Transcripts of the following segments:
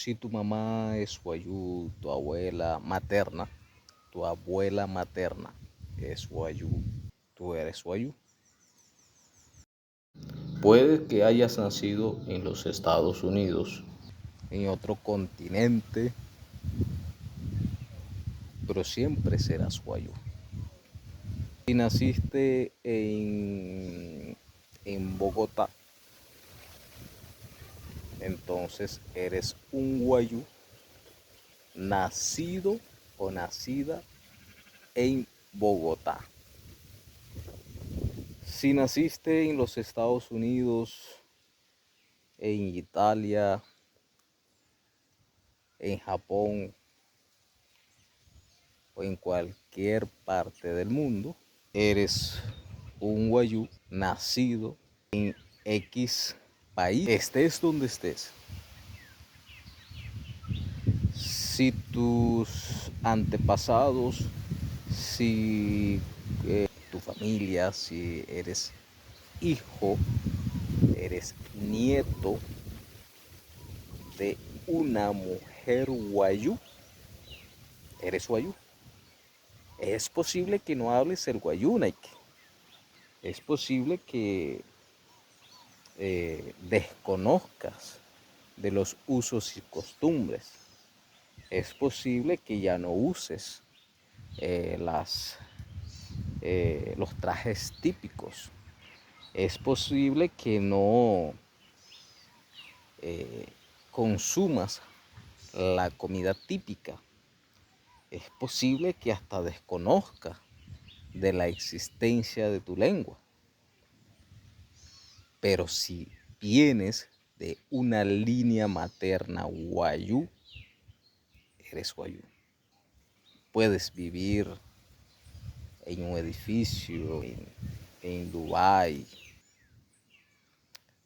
Si tu mamá es wayú, tu abuela materna es wayú, tú eres wayú. Puede que hayas nacido en los Estados Unidos, en otro continente, pero siempre serás wayú. Si naciste en Bogotá, entonces eres un wayú nacido o nacida en Bogotá. Si naciste en los Estados Unidos, en Italia, en Japón o en cualquier parte del mundo, eres un wayú nacido en X país, estés donde estés. Si tus antepasados, si tu familia, si eres hijo, eres nieto de una mujer wayú, eres wayú. Es posible que no hables el wayúnaique. Es posible que desconozcas de los usos y costumbres. Es posible que ya no uses los trajes típicos. Es posible que no consumas la comida típica. Es posible que hasta desconozcas de la existencia de tu lengua. Pero si vienes de una línea materna wayú, eres wayú. Puedes vivir en un edificio en Dubái,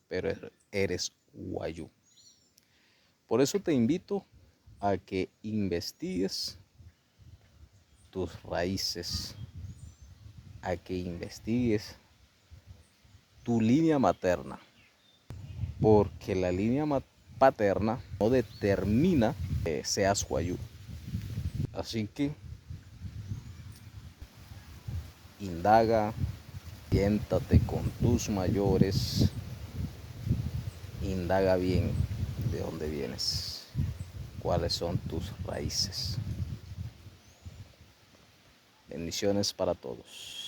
pero eres wayú. Por eso te invito a que investigues tus raíces, a que investigues tu línea materna, porque la línea paterna no determina que seas wayú. Así que indaga, siéntate con tus mayores, indaga bien de dónde vienes, cuáles son tus raíces. Bendiciones para todos.